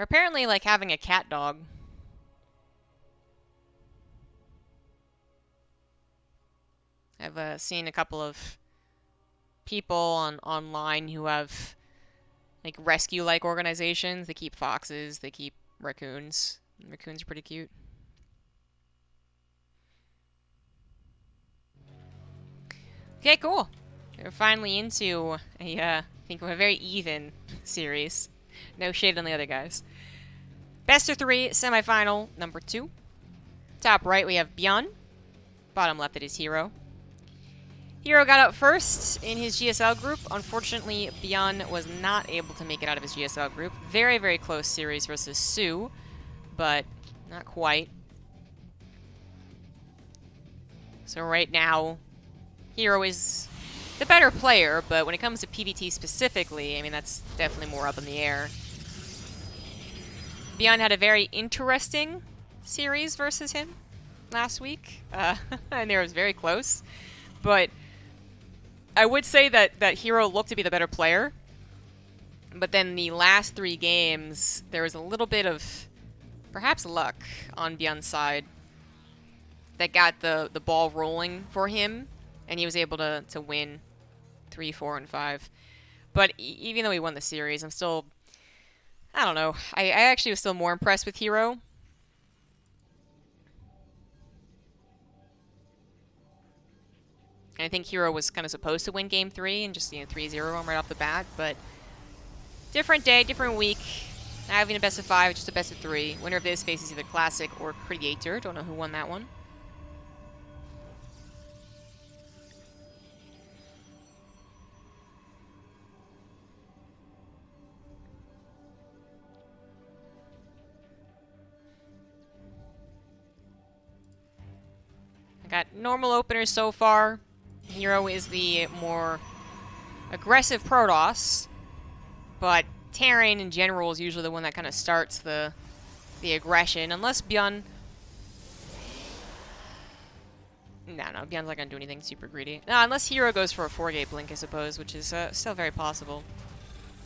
They're apparently like having a cat dog. I've seen a couple of people online who have like rescue-like organizations. They keep foxes, they keep raccoons. Raccoons are pretty cute. Okay, cool. We're finally into I think a very even series. No shade on the other guys. Best of 3, semifinal number 2. Top right we have Byun. Bottom left it is herO. herO got out first in his GSL group. Unfortunately, Byun was not able to make it out of his GSL group. Very, very close series versus Sue, but not quite. So right now, herO is the better player, but when it comes to PvT specifically, I mean, that's definitely more up in the air. Byun had a very interesting series versus him last week, and it was very close. But I would say that herO looked to be the better player, but then the last 3 games, there was a little bit of perhaps luck on Byun's side that got the ball rolling for him, and he was able to win 3, 4, and 5. But even though he won the series, I'm still, I don't know. I actually was still more impressed with herO. And I think herO was kind of supposed to win Game 3 and just, 3-0 him right off the bat. But different day, different week. Not having a best of 5, just a best of 3. Winner of this faces either Classic or Creator. Don't know who won that one. Got normal openers so far. herO is the more aggressive Protoss, but Terran in general is usually the one that kind of starts the aggression, unless Byun... No, Byun's not going to do anything super greedy. No, unless herO goes for a 4-gate blink, I suppose, which is still very possible.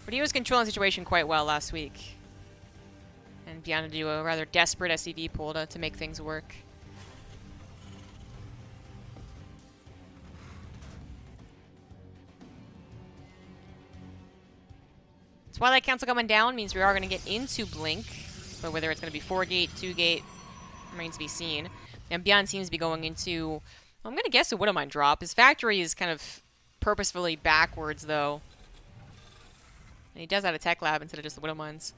But he was controlling the situation quite well last week. And Byun to do a rather desperate SCV pull to make things work. Twilight Council coming down means we are going to get into Blink, but whether it's going to be 4-gate, 2-gate, remains to be seen. And Byun seems to be going into, well, I'm going to guess a Widowmine drop. His factory is kind of purposefully backwards, though. And he does have a tech lab instead of just the Widowmines.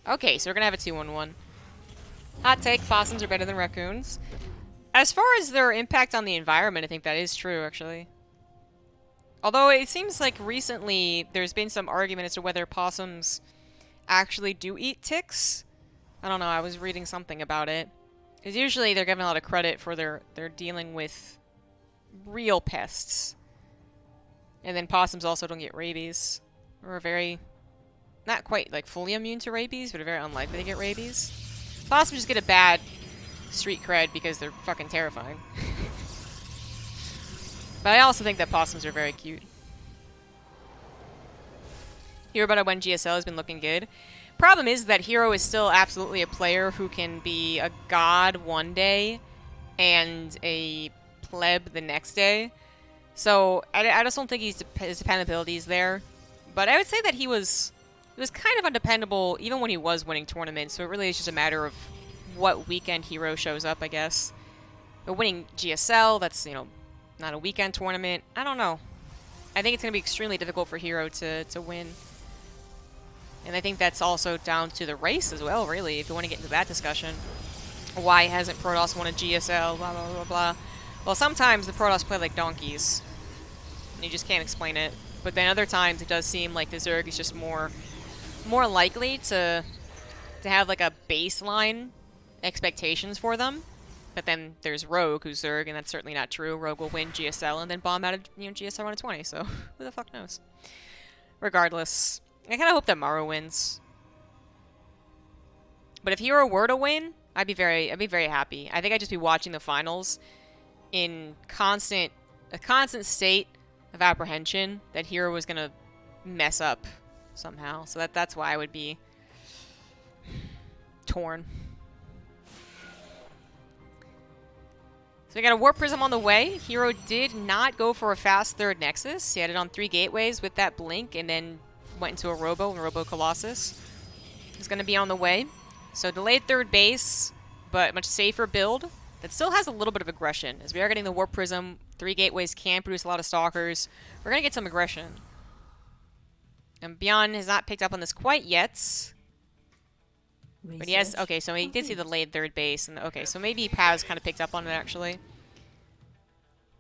Okay, so we're going to have a 2-1-1. Hot take, possums are better than raccoons. As far as their impact on the environment, I think that is true, actually. Although it seems like recently there's been some argument as to whether possums actually do eat ticks. I don't know, I was reading something about it. Because usually they're given a lot of credit for their dealing with real pests. And then possums also don't get rabies. Or are very, not quite like fully immune to rabies, but are very unlikely to get rabies. Possums just get a bad street cred because they're fucking terrifying. But I also think that possums are very cute. herO about when GSL has been looking good. Problem is that herO is still absolutely a player who can be a god one day and a pleb the next day. So I just don't think his dependability is there. But I would say that he was kind of undependable even when he was winning tournaments. So it really is just a matter of what weekend herO shows up, I guess. But winning GSL, that's, not a weekend tournament. I don't know. I think it's going to be extremely difficult for herO to win. And I think that's also down to the race as well, really, if you want to get into that discussion. Why hasn't Protoss won a GSL, blah, blah, blah, blah. Well, sometimes the Protoss play like donkeys. And you just can't explain it. But then other times it does seem like the Zerg is just more likely to have like a baseline expectations for them. But then there's Rogue, who's Zerg, and that's certainly not true. Rogue will win GSL and then bomb out of GSL on a 20, so who the fuck knows? Regardless, I kind of hope that Maro wins. But if herO were to win, I'd be very happy. I think I'd just be watching the finals in a constant state of apprehension that herO was gonna mess up somehow. So that's why I would be torn. So we got a Warp Prism on the way. herO did not go for a fast third Nexus. He had it on 3 gateways with that blink and then went into a Robo and Robo Colossus. He's going to be on the way. So delayed third base, but much safer build that still has a little bit of aggression. As we are getting the Warp Prism, 3 gateways can produce a lot of Stalkers. We're going to get some aggression. And Byun has not picked up on this quite yet. But yes, okay, so he did see the delayed third base. And okay, so maybe Paz kind of picked up on it, actually.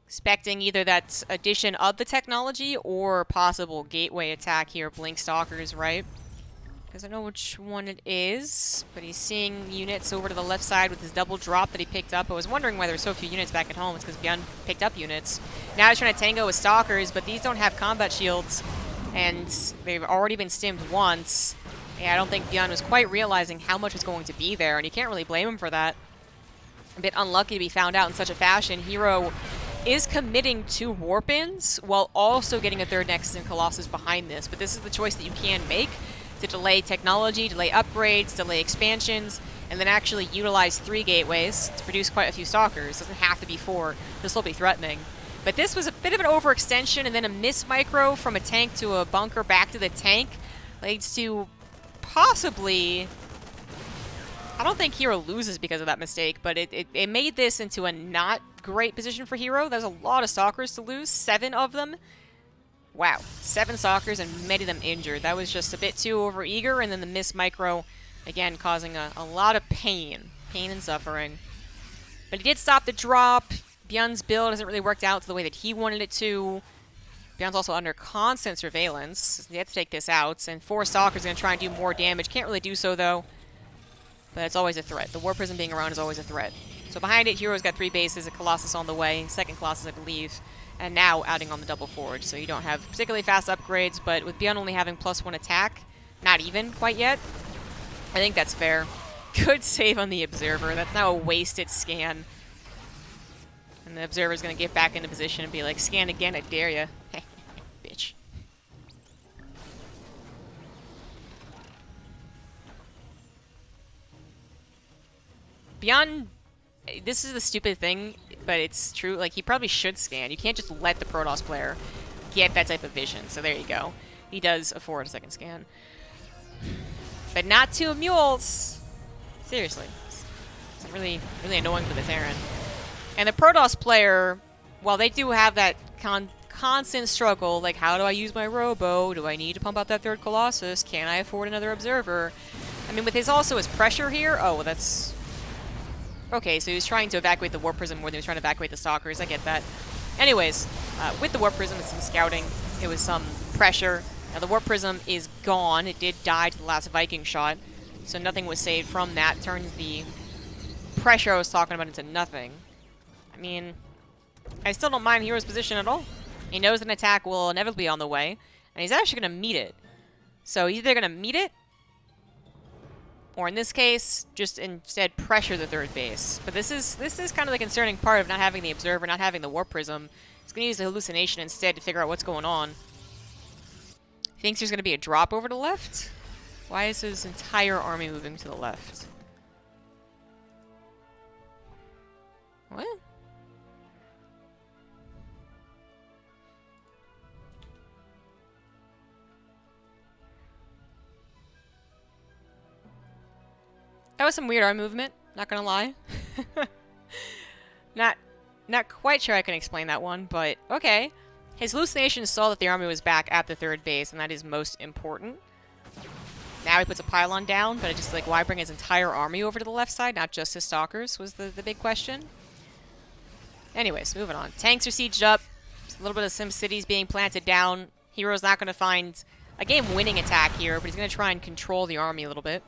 Expecting either that addition of the technology or possible gateway attack here, Blink Stalkers, right? Because I know which one it is, but he's seeing units over to the left side with his double drop that he picked up. I was wondering why there were so few units back at home. It's because Byun picked up units. Now he's trying to tango with Stalkers, but these don't have combat shields, and they've already been stimmed once. Yeah, I don't think Byun was quite realizing how much was going to be there, and you can't really blame him for that. A bit unlucky to be found out in such a fashion. herO is committing 2 warp-ins while also getting a third Nexus and Colossus behind this, but this is the choice that you can make to delay technology, delay upgrades, delay expansions, and then actually utilize 3 gateways to produce quite a few Stalkers. Doesn't have to be 4. This will be threatening. But this was a bit of an overextension, and then a miss micro from a tank to a bunker back to the tank leads to possibly... I don't think herO loses because of that mistake, but it made this into a not great position for herO. There's a lot of Stalkers to lose, 7 of them. Wow, 7 Stalkers and many of them injured. That was just a bit too overeager, and then the miss micro, again, causing a lot of pain and suffering. But he did stop the drop. Byun's build hasn't really worked out to the way that he wanted it to. Byun's also under constant surveillance. He had to take this out, and 4 Stalkers are going to try and do more damage. Can't really do so, though. But it's always a threat. The Warp Prism being around is always a threat. So behind it, herO's got 3 bases, a Colossus on the way, 2nd Colossus, I believe, and now adding on the double forge. So you don't have particularly fast upgrades, but with Byun only having +1 attack, not even quite yet, I think that's fair. Good save on the Observer. That's now a wasted scan. And the Observer's going to get back into position and be like, scan again, I dare ya. Bitch. Byun, this is the stupid thing, but it's true. Like, he probably should scan. You can't just let the Protoss player get that type of vision. So there you go. He does afford a 2nd scan. But not 2 mules. Seriously. It's really, really annoying for the Terran. And the Protoss player, while they do have that constant struggle, like, how do I use my Robo? Do I need to pump out that 3rd Colossus? Can I afford another Observer? I mean, with his pressure here, oh, well, that's... Okay, so he was trying to evacuate the Warp Prism more than he was trying to evacuate the Stalkers. I get that. Anyways, with the Warp Prism and some scouting, it was some pressure. Now, the Warp Prism is gone. It did die to the last Viking shot, so nothing was saved from that. Turns the pressure I was talking about into nothing. I mean, I still don't mind herO's position at all. He knows an attack will inevitably be on the way, and he's actually going to meet it. So he's either going to meet it, or in this case, just instead pressure the 3rd base. But this is kind of the concerning part of not having the Observer, not having the Warp Prism. He's going to use the Hallucination instead to figure out what's going on. He thinks there's going to be a drop over to the left? Why is his entire army moving to the left? What? That was some weird arm movement, not gonna lie. Not quite sure I can explain that one, but okay. His hallucination saw that the army was back at the 3rd base, and that is most important. Now he puts a pylon down, but it's just like, why bring his entire army over to the left side, not just his Stalkers, was the big question. Anyways, moving on. Tanks are sieged up. There's a little bit of Sim Cities being planted down. herO's not going to find a game-winning attack here, but he's going to try and control the army a little bit.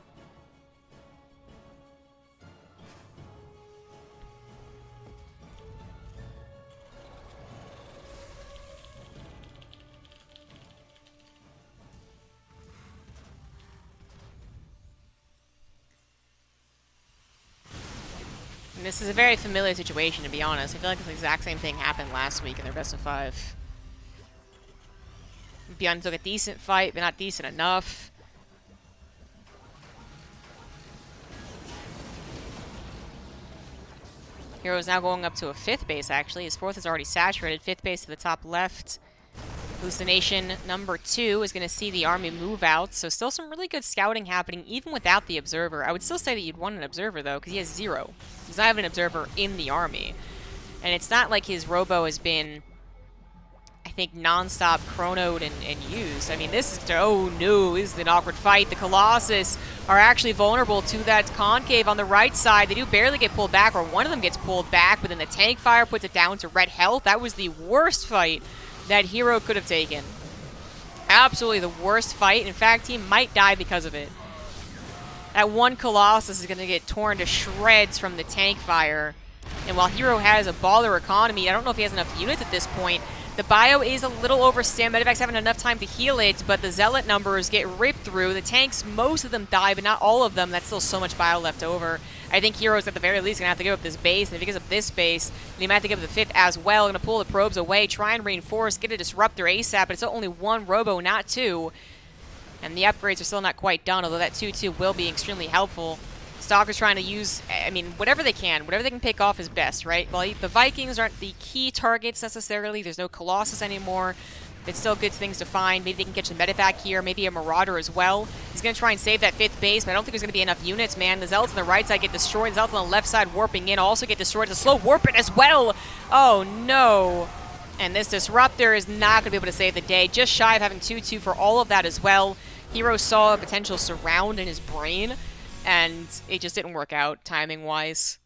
And this is a very familiar situation, to be honest. I feel like the exact same thing happened last week in their best of 5. Byun took a decent fight, but not decent enough. hero's now going up to a 5th base, actually. His 4th is already saturated. 5th base to the top left. Hallucination number 2 is going to see the army move out, so still some really good scouting happening, even without the observer. I would still say that you'd want an observer, though, because he has 0. He does not have an observer in the army. And it's not like his robo has been, I think, non-stop chronoed and used. I mean, this is, oh no, this is an awkward fight. The Colossus are actually vulnerable to that concave on the right side. They do barely get pulled back, or one of them gets pulled back, but then the tank fire puts it down to red health. That was the worst fight that herO could have taken. Absolutely the worst fight. In fact, he might die because of it. That one Colossus is going to get torn to shreds from the tank fire. And while herO has a baller economy, I don't know if he has enough units at this point. The bio is a little overstimmed. Medevac's having enough time to heal it, but the Zealot numbers get ripped through. The tanks, most of them die, but not all of them. That's still so much bio left over. I think herO's at the very least going to have to give up this base, and if he gives up this base, then he might have to give up the 5th as well. Going to pull the probes away, try and reinforce, get a disruptor ASAP, but it's only 1 robo, not 2. And the upgrades are still not quite done, although that 2-2 will be extremely helpful. Stalker's trying to use, I mean, whatever they can pick off is best, right? Well, the Vikings aren't the key targets necessarily. There's no Colossus anymore. It's still good things to find. Maybe they can catch a Medevac here, maybe a Marauder as well. He's going to try and save that 5th base, but I don't think there's going to be enough units, man. The Zealots on the right side get destroyed. The Zealots on the left side warping in also get destroyed. It's a slow warping as well. Oh, no. And this Disruptor is not going to be able to save the day. Just shy of having 2-2 for all of that as well. herO saw a potential surround in his brain, and it just didn't work out timing-wise.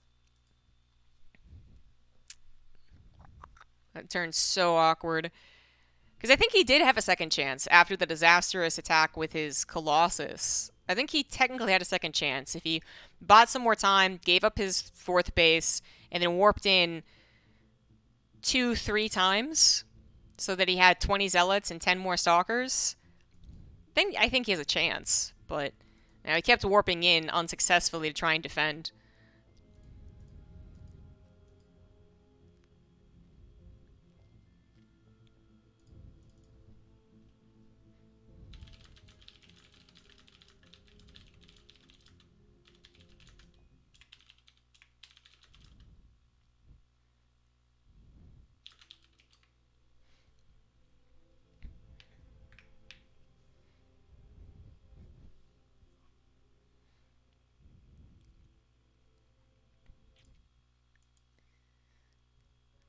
That turned so awkward. Because I think he did have a second chance after the disastrous attack with his Colossus. I think he technically had a second chance. If he bought some more time, gave up his 4th base, and then warped in 2-3 times so that he had 20 Zealots and 10 more Stalkers, then I think he has a chance. But now he kept warping in unsuccessfully to try and defend.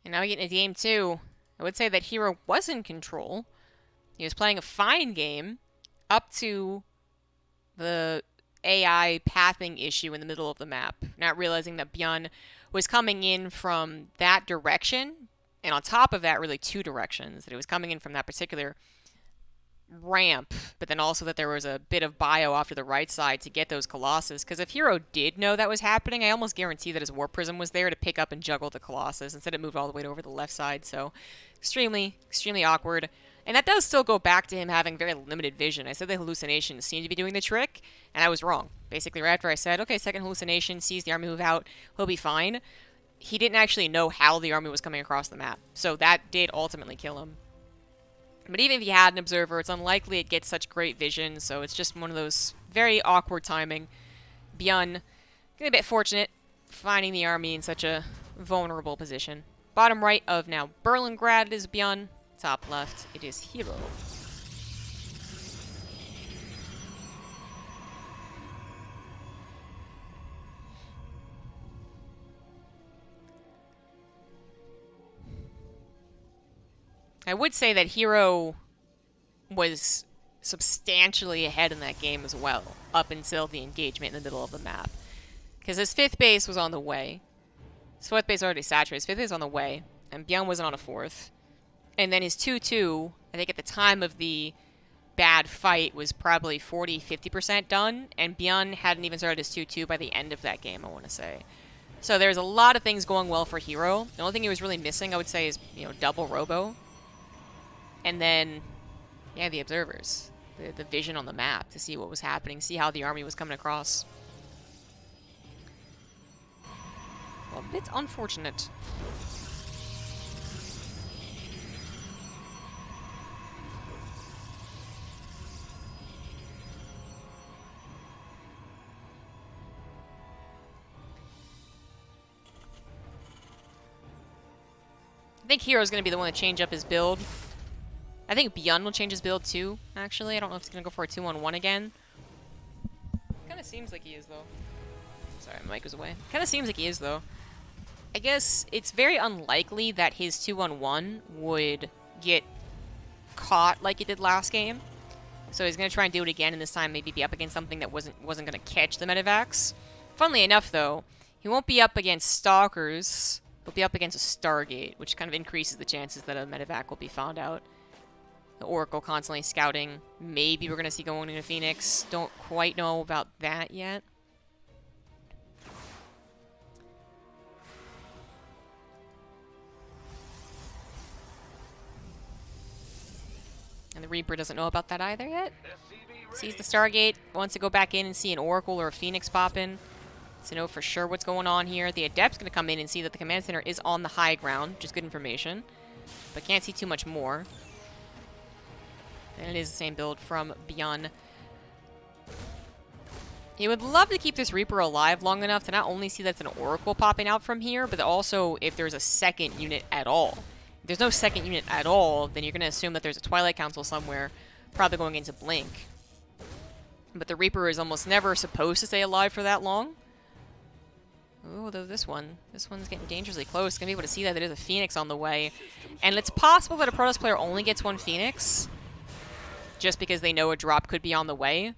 And now we get into game 2. I would say that herO was in control. He was playing a fine game up to the AI pathing issue in the middle of the map, not realizing that Byun was coming in from that direction, and on top of that, really 2 directions. That it was coming in from that particular ramp, but then also that there was a bit of bio off to the right side to get those Colossus. Because if herO did know that was happening, I almost guarantee that his Warp Prism was there to pick up and juggle the Colossus. Instead, it moved all the way over the left side, so extremely, extremely awkward. And that does still go back to him having very limited vision. I said the hallucinations seemed to be doing the trick, and I was wrong. Basically, right after I said, okay, second hallucination, sees the army move out, he'll be fine. He didn't actually know how the army was coming across the map, so that did ultimately kill him. But even if he had an observer, it's unlikely it gets such great vision, so it's just one of those very awkward timing. Byun, getting a bit fortunate, finding the army in such a vulnerable position. Bottom right of now Berlingrad is Byun. Top left, it is herO. I would say that herO was substantially ahead in that game as well, up until the engagement in the middle of the map. Because his 5th base was on the way. His 4th base already saturated. His 5th base was on the way, and Byun wasn't on a 4th. And then his 2-2, I think at the time of the bad fight, was probably 40-50% done, and Byun hadn't even started his 2-2 by the end of that game, I want to say. So there's a lot of things going well for herO. The only thing he was really missing, I would say, is, double robo. And then, yeah, the observers. The vision on the map to see what was happening, see how the army was coming across. Well, a bit unfortunate. I think herO's going to be the one to change up his build. I think Byun will change his build too, actually. I don't know if he's going to go for a 2-on-1 again. Kind of seems like he is, though. Sorry, my mic was away. Kind of seems like he is, though. I guess it's very unlikely that his 2-on-1 would get caught like he did last game. So he's going to try and do it again, and this time maybe be up against something that wasn't going to catch the Medivacs. Funnily enough, though, he won't be up against Stalkers. He'll be up against a Stargate, which kind of increases the chances that a Medivac will be found out. The Oracle constantly scouting. Maybe we're going to see going into Phoenix. Don't quite know about that yet. And the Reaper doesn't know about that either yet. Sees the Stargate, wants to go back in and see an Oracle or a Phoenix pop in to know for sure what's going on here. The Adept's going to come in and see that the Command Center is on the high ground, which is good information, but can't see too much more. And it is the same build from Byun. He would love to keep this Reaper alive long enough to not only see that's an Oracle popping out from here, but also if there's a second unit at all. If there's no second unit at all, then you're going to assume that there's a Twilight Council somewhere, probably going into Blink. But the Reaper is almost never supposed to stay alive for that long. Oh, though this one's getting dangerously close. Gonna be able to see that there is a Phoenix on the way. And it's possible that a Protoss player only gets one Phoenix, just because they know a drop could be on the way.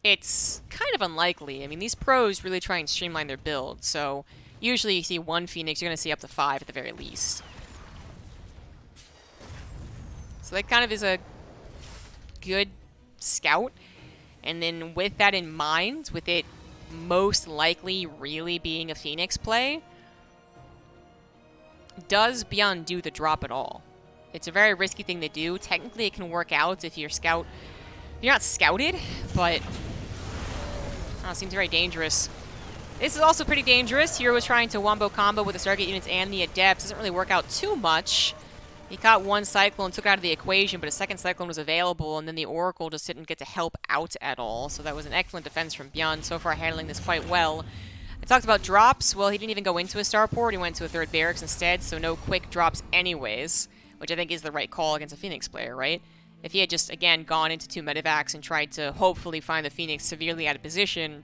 It's kind of unlikely. I mean, these pros really try and streamline their build, so usually you see one Phoenix, you're gonna see up to 5 at the very least. So that kind of is a good scout. And then with that in mind, with it most likely really being a Phoenix play, does Byun do the drop at all? It's a very risky thing to do. Technically, it can work out if you're not scouted, but it seems very dangerous. This is also pretty dangerous. herO was trying to wombo combo with the Stargate units and the Adepts. Doesn't really work out too much. He caught one Cyclone, took out of the equation, but a second Cyclone was available, and then the Oracle just didn't get to help out at all. So that was an excellent defense from Byun, so far handling this quite well. I talked about drops. Well, he didn't even go into a starport. He went to a third barracks instead, so no quick drops anyways, which I think is the right call against a Phoenix player, right? If he had just, again, gone into 2 Medivacs and tried to hopefully find the Phoenix severely out of position,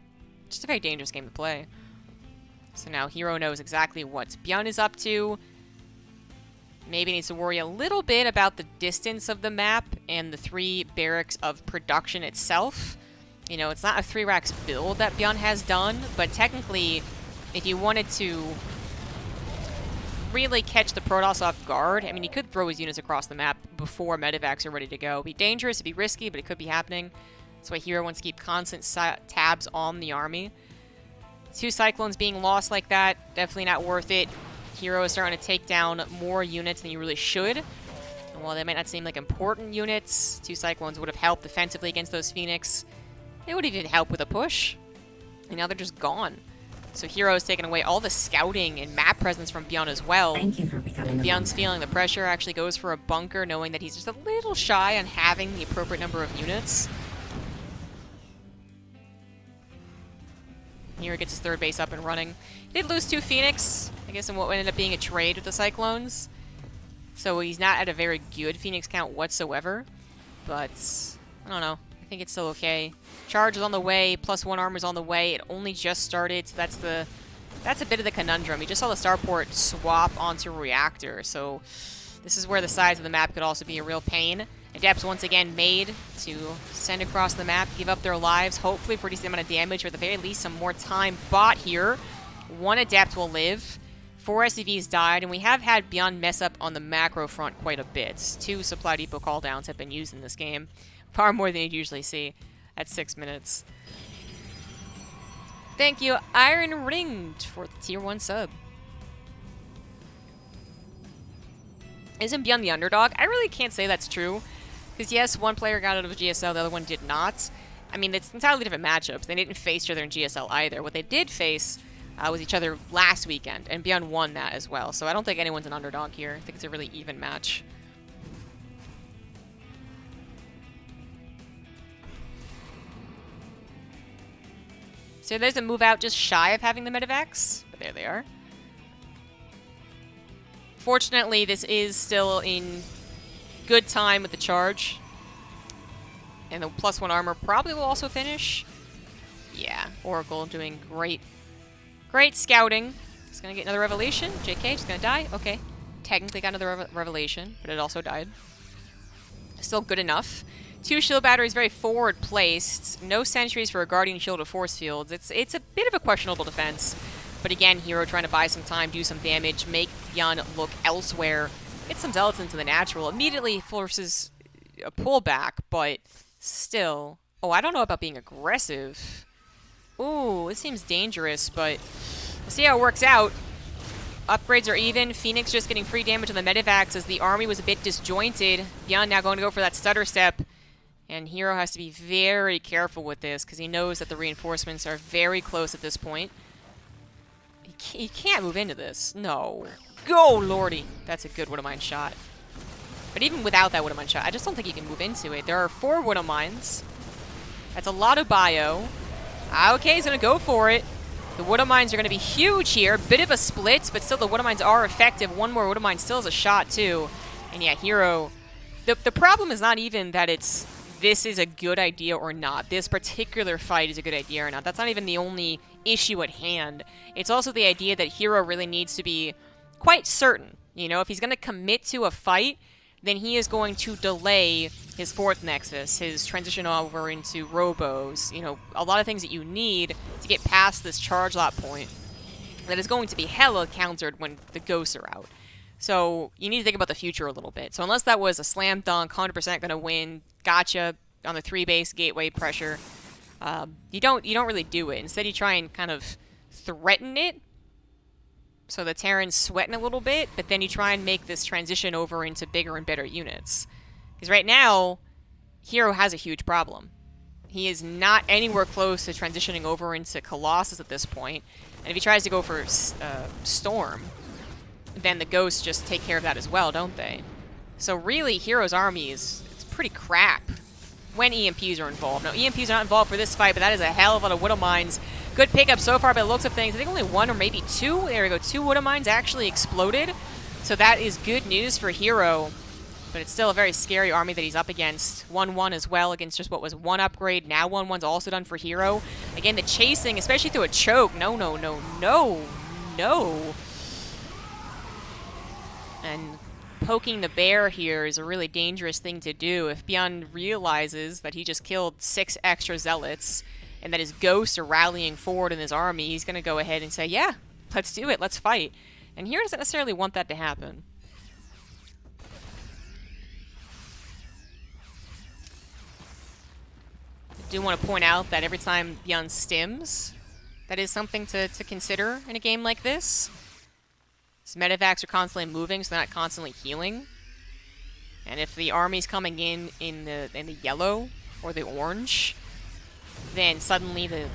just a very dangerous game to play. So now herO knows exactly what Byun is up to. Maybe needs to worry a little bit about the distance of the map and the 3 barracks of production itself. You know, it's not a 3 racks build that Byun has done, but technically, if you wanted to really catch the Protoss off guard, I mean, he could throw his units across the map before Medivacs are ready to go. It'd be dangerous, it'd be risky, but it could be happening. That's why herO wants to keep constant tabs on the army. 2 Cyclones being lost like that, definitely not worth it. herO is starting to take down more units than you really should. And while they might not seem like important units, 2 Cyclones would have helped defensively against those Phoenix. They would even help with a push. And now they're just gone. So herO is taking away all the scouting and map presence from Byun as well. Thank you for becoming Byun's feeling the pressure, actually goes for a bunker, knowing that he's just a little shy on having the appropriate number of units. herO gets his 3rd base up and running. He did lose 2 Phoenix, I guess, in what ended up being a trade with the Cyclones. So he's not at a very good Phoenix count whatsoever. But, I don't know. I think it's still okay. Charge is on the way, +1 armor's on the way. It only just started, so that's a bit of the conundrum. You just saw the starport swap onto reactor, so this is where the size of the map could also be a real pain. Adepts once again made to send across the map, give up their lives, hopefully for a decent amount of damage, or at the very least some more time bought here. 1 Adept will live. 4 SCVs died, and we have had Byun mess up on the macro front quite a bit. 2 supply depot calldowns have been used in this game. Far more than you'd usually see at 6 minutes. Thank you, Iron Ringed, for the tier 1 sub. Isn't Byun the underdog? I really can't say that's true. Because yes, one player got out of a GSL, the other one did not. I mean, it's entirely different matchups. They didn't face each other in GSL either. What they did face was each other last weekend, and Byun won that as well. So I don't think anyone's an underdog here. I think it's a really even match. So there's a move out just shy of having the Medivacs, but there they are. Fortunately, this is still in good time with the charge. And the +1 armor probably will also finish. Yeah, Oracle doing great. Great scouting. He's going to get another revelation. JK, just going to die. Okay. Technically got another revelation, but it also died. Still good enough. 2 shield batteries, very forward placed. No sentries for a guardian shield or force fields. It's a bit of a questionable defense. But again, herO trying to buy some time, do some damage, make Byun look elsewhere. Get some zealots into the natural. Immediately forces a pullback, but still. Oh, I don't know about being aggressive. Ooh, this seems dangerous, but we'll see how it works out. Upgrades are even. Phoenix just getting free damage on the medevacs as the army was a bit disjointed. Byun now going to go for that stutter step. And herO has to be very careful with this because he knows that the reinforcements are very close at this point. He can't move into this. No. Go, lordy. That's a good Wood-O-Mine shot. But even without that Wood-O-Mine shot, I just don't think he can move into it. There are 4 Wood-O-Mines. That's a lot of bio. Okay, he's going to go for it. The Wood-O-Mines are going to be huge here. Bit of a split, but still the Wood-O-Mines are effective. One more Wood-O-Mine still is a shot, too. And yeah, herO... The problem is not even that this is a good idea or not. This particular fight is a good idea or not. That's not even the only issue at hand. It's also the idea that herO really needs to be quite certain. You know, if he's going to commit to a fight, then he is going to delay his 4th Nexus, his transition over into Robos, you know, a lot of things that you need to get past this charge lot point that is going to be hella countered when the ghosts are out. So you need to think about the future a little bit. So unless that was a slam dunk, 100% going to win, gotcha on the 3-base gateway pressure, you don't really do it. Instead, you try and kind of threaten it. So the Terran's sweating a little bit, but then you try and make this transition over into bigger and better units. Because right now, herO has a huge problem. He is not anywhere close to transitioning over into Colossus at this point. And if he tries to go for Storm, then the Ghosts just take care of that as well, don't they? So really, herO's army it's pretty crap when EMPs are involved. Now, EMPs are not involved for this fight, but that is a hell of a lot of Wood-O-Mines. Good pickup so far by the looks of things. I think only 1 or maybe 2. There we go. 2 Wood-O-Mines actually exploded. So that is good news for herO. But it's still a very scary army that he's up against. 1-1 as well against just what was 1 upgrade. Now 1-1's also done for herO. Again, the chasing, especially through a choke. No, no, no, no, no. And poking the bear here is a really dangerous thing to do. If Byun realizes that he just killed 6 extra zealots and that his ghosts are rallying forward in his army, he's going to go ahead and say, yeah, let's do it, let's fight. And here doesn't necessarily want that to happen. I do want to point out that every time Byun stims, that is something to consider in a game like this. His medevacs are constantly moving, so they're not constantly healing. And if the army's coming in the yellow or the orange, then suddenly the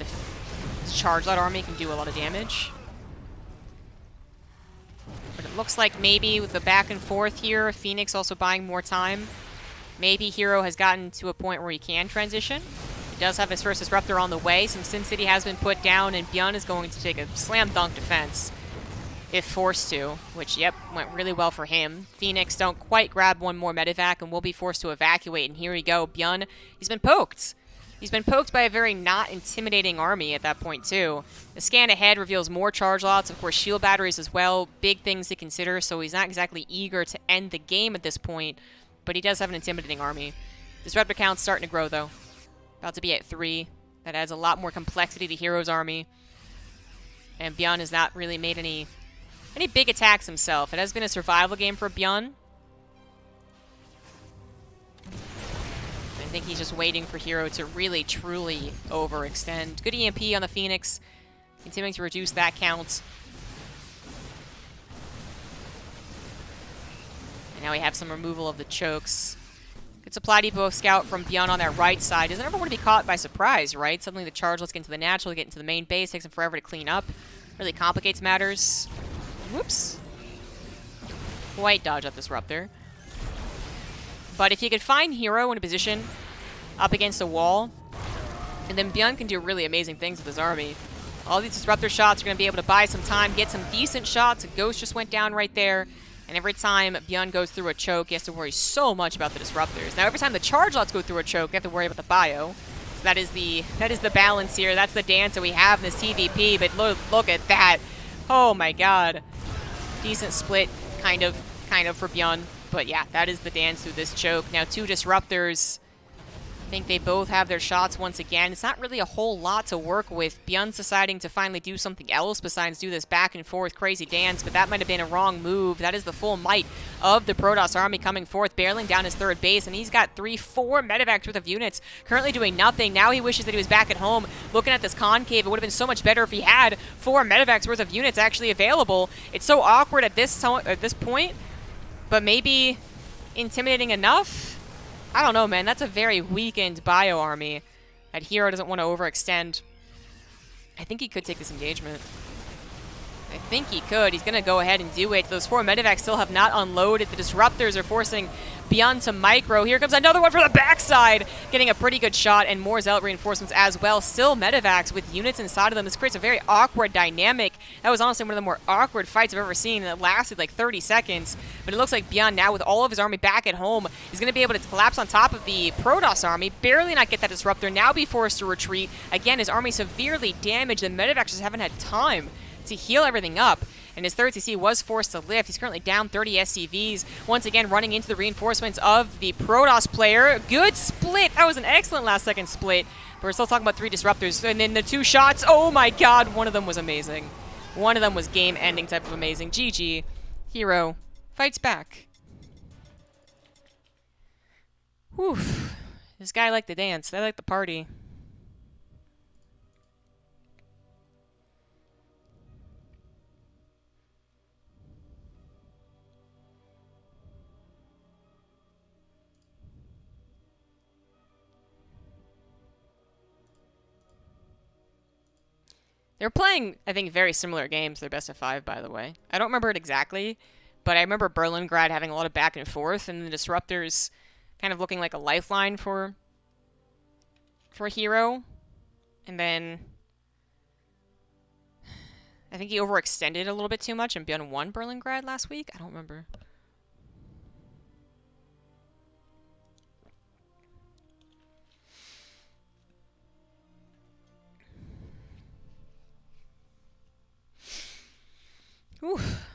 charge lot army can do a lot of damage. But it looks like maybe with the back and forth here, Phoenix also buying more time, maybe herO has gotten to a point where he can transition. He does have his first disruptor on the way. Some SimCity has been put down, and Byun is going to take a slam dunk defense if forced to, which, yep, went really well for him. Phoenix don't quite grab 1 more medevac and will be forced to evacuate, and here we go. Byun, he's been poked. He's been poked by a very not intimidating army at that point, too. The scan ahead reveals more charge lots, of course, shield batteries as well. Big things to consider, so he's not exactly eager to end the game at this point, but he does have an intimidating army. Disruptor count's starting to grow, though. About to be at 3. That adds a lot more complexity to herO's army. And Byun has not really made any big attacks himself. It has been a survival game for Byun. I think he's just waiting for herO to really, truly overextend. Good EMP on the Phoenix. Continuing to reduce that count. And now we have some removal of the chokes. Good supply depot scout from Byun on that right side. Doesn't ever want to be caught by surprise, right? Suddenly the charge, let's get into the natural, get into the main base. Takes him forever to clean up. Really complicates matters. Whoops. Quite dodge that disruptor. But if you could find herO in a position up against a wall, and then Byun can do really amazing things with his army. All these disruptor shots are going to be able to buy some time, get some decent shots. A ghost just went down right there. And every time Byun goes through a choke, he has to worry so much about the disruptors. Now, every time the charge lots go through a choke, you have to worry about the bio. So that is the balance here. That's the dance that we have in this TVP. But look at that. Oh my god. Decent split, kind of for Byun. But yeah, that is the dance through this choke. Now, 2 disruptors. I think they both have their shots once again. It's not really a whole lot to work with. Byun's deciding to finally do something else besides do this back and forth crazy dance, but that might have been a wrong move. That is the full might of the Protoss army coming forth, barreling down his 3rd base, and he's got 3-4 medevacs worth of units, currently doing nothing. Now he wishes that he was back at home looking at this concave. It would have been so much better if he had 4 medevacs worth of units actually available. It's so awkward at this point, but maybe intimidating enough? I don't know, man. That's a very weakened bio army that herO doesn't want to overextend. I think he could take this engagement. I think he could. He's going to go ahead and do it. Those 4 medevacs still have not unloaded. The disruptors are forcing Byun to micro. Here comes another one for the backside. Getting a pretty good shot, and more zealot reinforcements as well. Still medevacs with units inside of them. This creates a very awkward dynamic. That was honestly one of the more awkward fights I've ever seen. That lasted like 30 seconds. But it looks like Byun now, with all of his army back at home, is going to be able to collapse on top of the Protoss army. Barely not get that disruptor. Now be forced to retreat. Again, his army severely damaged. The medevacs just haven't had time to heal everything up. And his 3rd CC was forced to lift. He's currently down 30 SCVs. Once again, running into the reinforcements of the Protoss player. Good split. That was an excellent last-second split. But we're still talking about 3 disruptors. And then the 2 shots. Oh my god, one of them was amazing. One of them was game-ending type of amazing. GG. herO fights back. Whew. This guy liked the dance. They liked the party. They're playing, I think, very similar games. They're best of 5, by the way. I don't remember it exactly, but I remember Berlingrad having a lot of back and forth, and the disruptors kind of looking like a lifeline for herO. And then I think he overextended a little bit too much, and Byun won Berlingrad last week. I don't remember. Oof.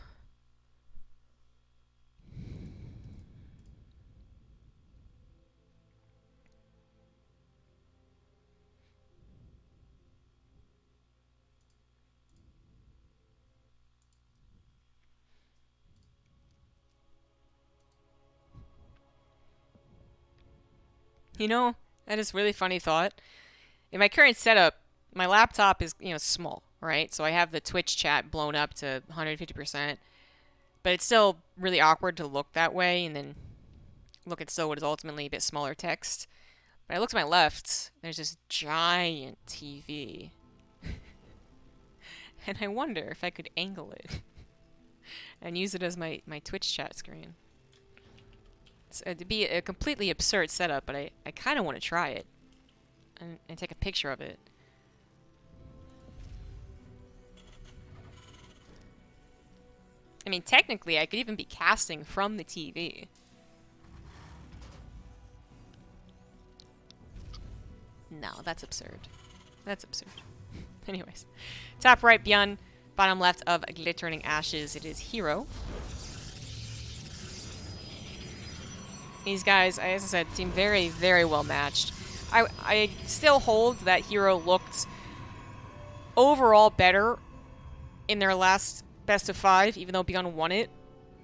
You know, that is a really funny thought. In my current setup, my laptop is, small, right? So I have the Twitch chat blown up to 150%, but it's still really awkward to look that way and then look at still what is ultimately a bit smaller text. But I look to my left, there's this giant TV. And I wonder if I could angle it and use it as my Twitch chat screen. It'd be a completely absurd setup, but I kind of want to try it and take a picture of it. I mean, technically, I could even be casting from the TV. No, that's absurd. That's absurd. Anyways. Top right, Byun. Bottom left of Glittering Ashes, it is herO. These guys, as I said, seem very, very well matched. I still hold that herO looked overall better in their last best of 5, even though Byun won it.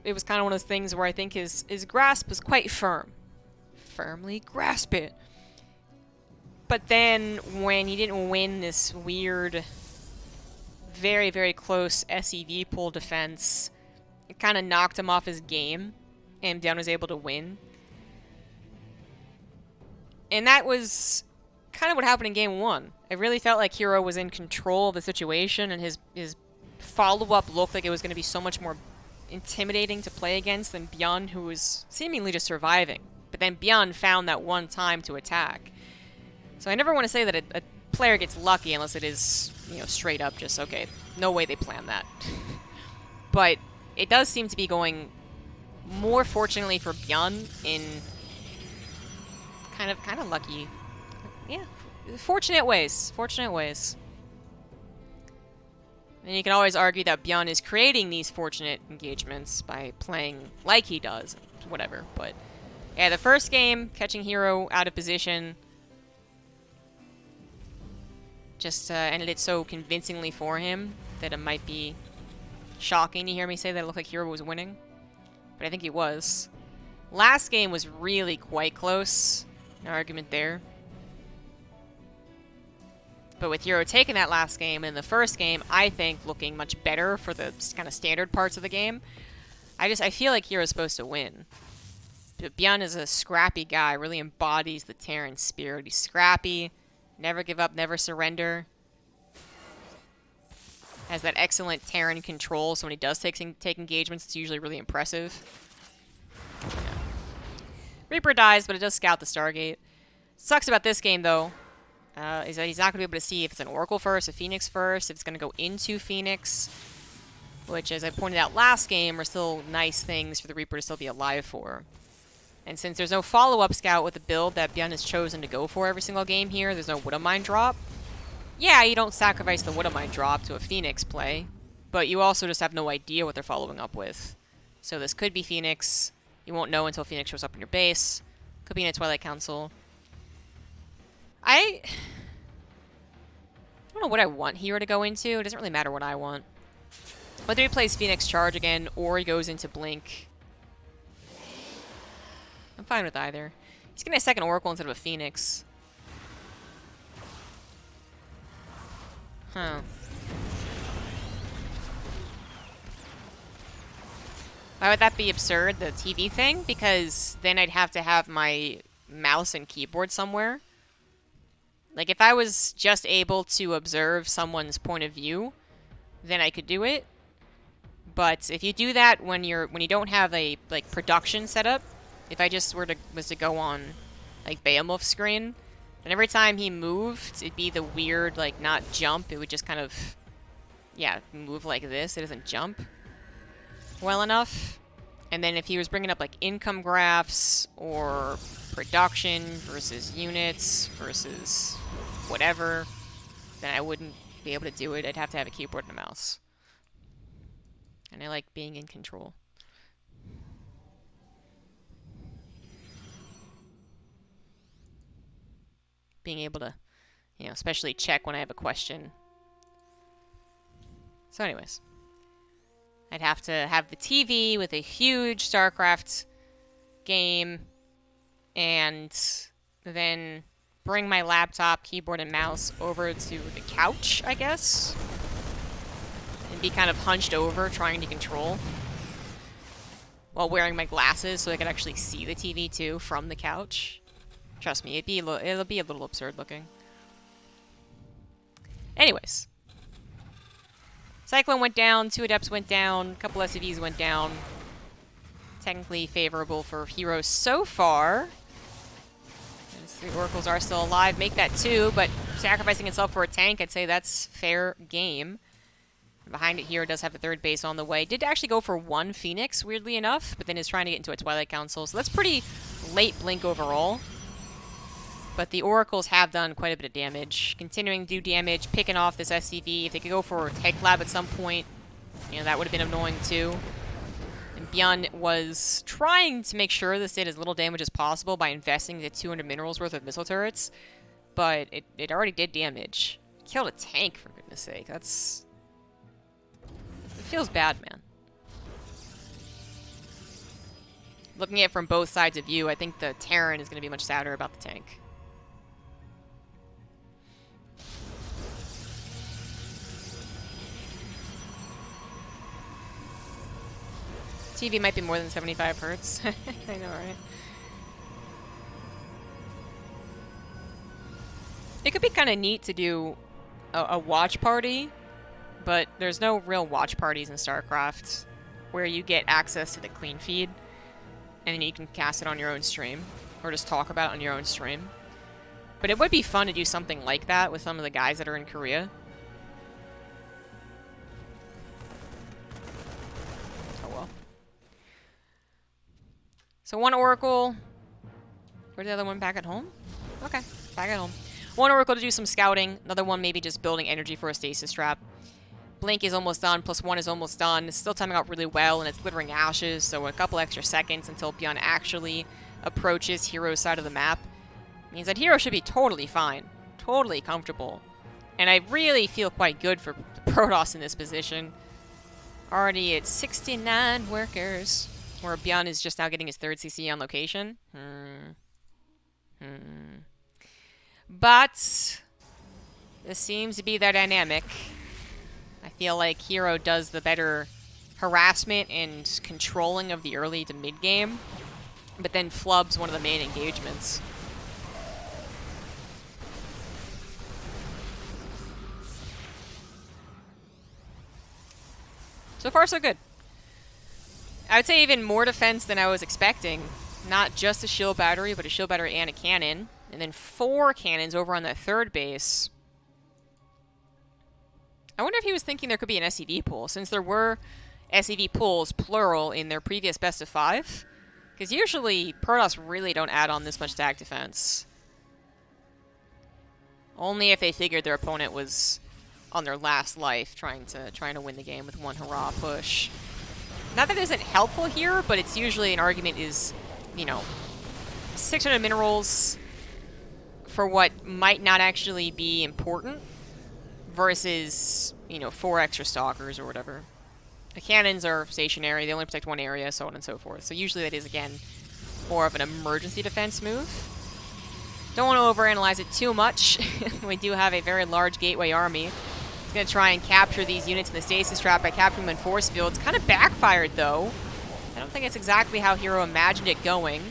It was kind of one of those things where I think his grasp was quite firm. Firmly grasp it. But then when he didn't win this weird, very, very close SEV pool defense, it kind of knocked him off his game, and Byun was able to win. And that was kind of what happened in game 1. I really felt like herO was in control of the situation, and his follow-up looked like it was going to be so much more intimidating to play against than Byun, who was seemingly just surviving. But then Byun found that one time to attack. So I never want to say that a player gets lucky unless it is, straight up just, okay, no way they planned that. But it does seem to be going more fortunately for Byun, in kind of lucky, yeah, fortunate ways. Fortunate ways. And you can always argue that Byun is creating these fortunate engagements by playing like he does, whatever. But yeah, the first game, catching herO out of position, just ended it so convincingly for him that it might be shocking to hear me say that it looked like herO was winning. But I think he was. Last game was really quite close. No argument there. But with herO taking that last game, and the first game, I think, looking much better for the kind of standard parts of the game, I feel like herO's supposed to win. But Byun is a scrappy guy, really embodies the Terran spirit. He's scrappy, never give up, never surrender. Has that excellent Terran control, so when he does take engagements, it's usually really impressive. Yeah. Reaper dies, but it does scout the Stargate. Sucks about this game, though, is that he's not going to be able to see if it's an Oracle first, a Phoenix first, if it's going to go into Phoenix, which, as I pointed out last game, are still nice things for the Reaper to still be alive for. And since there's no follow-up scout with the build that Byun has chosen to go for every single game here, there's no Widowmine drop. Yeah, you don't sacrifice the Widowmine drop to a Phoenix play, but you also just have no idea what they're following up with. So this could be Phoenix. You won't know until Phoenix shows up in your base. Could be in a Twilight Council. I don't know what I want herO to go into. It doesn't really matter what I want. Whether he plays Phoenix Charge again or he goes into Blink, I'm fine with either. He's getting a second Oracle instead of a Phoenix. Huh. Why would that be absurd, the TV thing? Because then I'd have to have my mouse and keyboard somewhere. Like, if I was just able to observe someone's point of view, then I could do it. But if you do that when you don't have a production setup, if I just was to go on like Behemoth's screen, then every time he moved, it'd be the weird not jump. It would just kind of move like this. It doesn't jump well enough. And then if he was bringing up income graphs or production versus units versus whatever, then I wouldn't be able to do it. I'd have to have a keyboard and a mouse. And I like being in control. Being able to, especially check when I have a question. So anyways, I'd have to have the TV with a huge StarCraft game and then bring my laptop, keyboard, and mouse over to the couch, I guess, and be kind of hunched over trying to control while wearing my glasses so I could actually see the TV too from the couch. Trust me, it'll be a little absurd looking. Anyways, Cyclone went down, 2 Adepts went down, a couple SCVs went down. Technically favorable for herO so far. As 3 Oracles are still alive, make that 2, but sacrificing itself for a tank, I'd say that's fair game. Behind it, herO does have a 3rd base on the way. Did actually go for 1 Phoenix, weirdly enough, but then is trying to get into a Twilight Council, so that's pretty late blink overall. But the Oracles have done quite a bit of damage. Continuing to do damage, picking off this SCV. If they could go for a Tech Lab at some point, that would have been annoying too. And Byun was trying to make sure this did as little damage as possible by investing the 200 minerals worth of missile turrets. But it already did damage. Killed a tank, for goodness sake. It feels bad, man. Looking at it from both sides of view, I think the Terran is going to be much sadder about the tank. TV might be more than 75 hertz. I know, right? It could be kind of neat to do a watch party, but there's no real watch parties in StarCraft where you get access to the clean feed and then you can cast it on your own stream or just talk about it on your own stream. But it would be fun to do something like that with some of the guys that are in Korea. Oh well. So one Oracle. Where's the other one? Back at home? Okay, back at home. One Oracle to do some scouting. Another one maybe just building energy for a stasis trap. Blink is almost done. +1 is almost done. It's still timing out really well, and it's glittering ashes, so a couple extra seconds until Byun actually approaches herO's side of the map. Means that herO should be totally fine. Totally comfortable. And I really feel quite good for Protoss in this position. Already at 69 workers. Where Byun is just now getting his 3rd CC on location. But this seems to be their dynamic. I feel like herO does the better harassment and controlling of the early to mid game, but then flubs one of the main engagements. So far, so good. I would say even more defense than I was expecting. Not just a shield battery, but a shield battery and a cannon. And then 4 cannons over on that 3rd base. I wonder if he was thinking there could be an SCV pool, since there were SCV pools, plural, in their previous best of 5. Because usually, Protoss really don't add on this much stack defense. Only if they figured their opponent was on their last life, trying to win the game with one hurrah push. Not that it isn't helpful here, but it's usually an argument is, you know, 600 minerals for what might not actually be important versus, you know, 4 extra stalkers or whatever. The cannons are stationary, they only protect 1 area, so on and so forth. So usually that is, again, more of an emergency defense move. Don't want to overanalyze it too much. We do have a very large gateway army. It's going to try and capture these units in the stasis trap by capturing them in force fields. Kind of backfired, though. I don't think it's exactly how herO imagined it going.